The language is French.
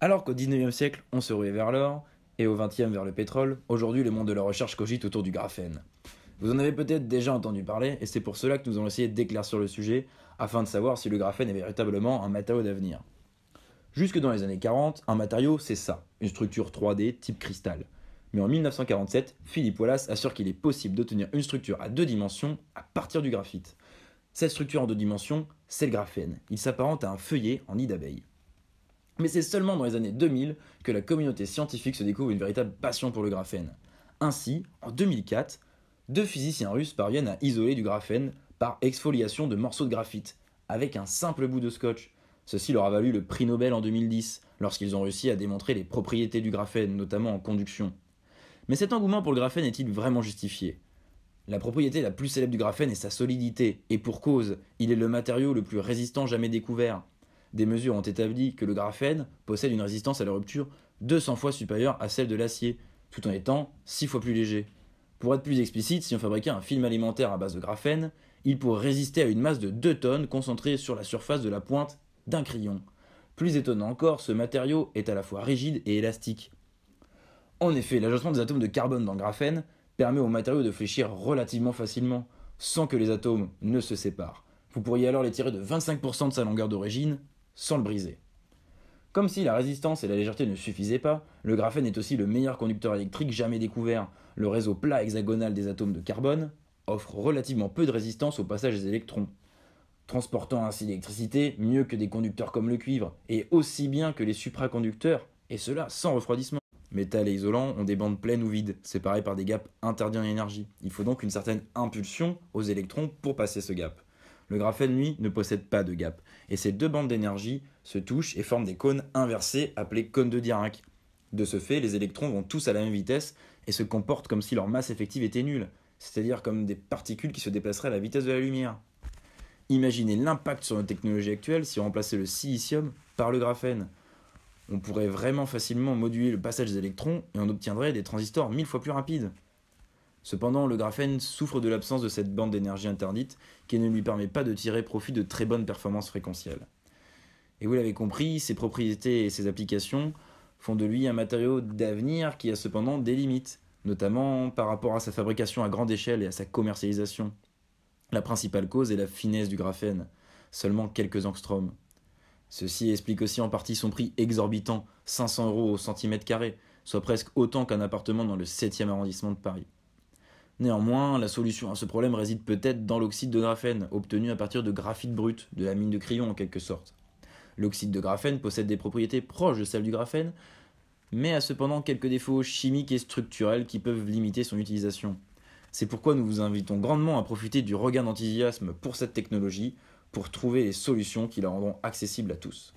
Alors qu'au 19e siècle, on se ruait vers l'or, et au 20e vers le pétrole, aujourd'hui le monde de la recherche cogite autour du graphène. Vous en avez peut-être déjà entendu parler, et c'est pour cela que nous allons essayer d'éclaircir le sujet, afin de savoir si le graphène est véritablement un matériau d'avenir. Jusque dans les années 40, un matériau, c'est ça, une structure 3D type cristal. Mais en 1947, Philip Wallace assure qu'il est possible d'obtenir une structure à deux dimensions à partir du graphite. Cette structure en deux dimensions, c'est le graphène. Il s'apparente à un feuillet en nid d'abeille. Mais c'est seulement dans les années 2000 que la communauté scientifique se découvre une véritable passion pour le graphène. Ainsi, en 2004, deux physiciens russes parviennent à isoler du graphène par exfoliation de morceaux de graphite, avec un simple bout de scotch. Ceci leur a valu le prix Nobel en 2010, lorsqu'ils ont réussi à démontrer les propriétés du graphène, notamment en conduction. Mais cet engouement pour le graphène est-il vraiment justifié? La propriété la plus célèbre du graphène est sa solidité, et pour cause, il est le matériau le plus résistant jamais découvert. Des mesures ont établi que le graphène possède une résistance à la rupture 200 fois supérieure à celle de l'acier, tout en étant 6 fois plus léger. Pour être plus explicite, si on fabriquait un film alimentaire à base de graphène, il pourrait résister à une masse de 2 tonnes concentrée sur la surface de la pointe d'un crayon. Plus étonnant encore, ce matériau est à la fois rigide et élastique. En effet, l'agencement des atomes de carbone dans le graphène permet au matériau de fléchir relativement facilement, sans que les atomes ne se séparent. Vous pourriez alors les tirer de 25% de sa longueur d'origine, sans le briser. Comme si la résistance et la légèreté ne suffisaient pas, le graphène est aussi le meilleur conducteur électrique jamais découvert. Le réseau plat hexagonal des atomes de carbone offre relativement peu de résistance au passage des électrons, transportant ainsi l'électricité mieux que des conducteurs comme le cuivre, et aussi bien que les supraconducteurs, et cela sans refroidissement. Métal et isolant ont des bandes pleines ou vides, séparées par des gaps interdits en énergie. Il faut donc une certaine impulsion aux électrons pour passer ce gap. Le graphène, lui, ne possède pas de gap, et ces deux bandes d'énergie se touchent et forment des cônes inversés appelés cônes de Dirac. De ce fait, les électrons vont tous à la même vitesse et se comportent comme si leur masse effective était nulle, c'est-à-dire comme des particules qui se déplaceraient à la vitesse de la lumière. Imaginez l'impact sur nos technologies actuelles si on remplaçait le silicium par le graphène. On pourrait vraiment facilement moduler le passage des électrons et on obtiendrait des transistors 1000 fois plus rapides. Cependant, le graphène souffre de l'absence de cette bande d'énergie interdite qui ne lui permet pas de tirer profit de très bonnes performances fréquentielles. Et vous l'avez compris, ses propriétés et ses applications font de lui un matériau d'avenir qui a cependant des limites, notamment par rapport à sa fabrication à grande échelle et à sa commercialisation. La principale cause est la finesse du graphène, seulement quelques angstroms. Ceci explique aussi en partie son prix exorbitant, 500 € au centimètre carré, soit presque autant qu'un appartement dans le 7e arrondissement de Paris. Néanmoins, la solution à ce problème réside peut-être dans l'oxyde de graphène, obtenu à partir de graphite brut, de la mine de Crillon en quelque sorte. L'oxyde de graphène possède des propriétés proches de celles du graphène, mais a cependant quelques défauts chimiques et structurels qui peuvent limiter son utilisation. C'est pourquoi nous vous invitons grandement à profiter du regain d'enthousiasme pour cette technologie, pour trouver les solutions qui la rendront accessible à tous.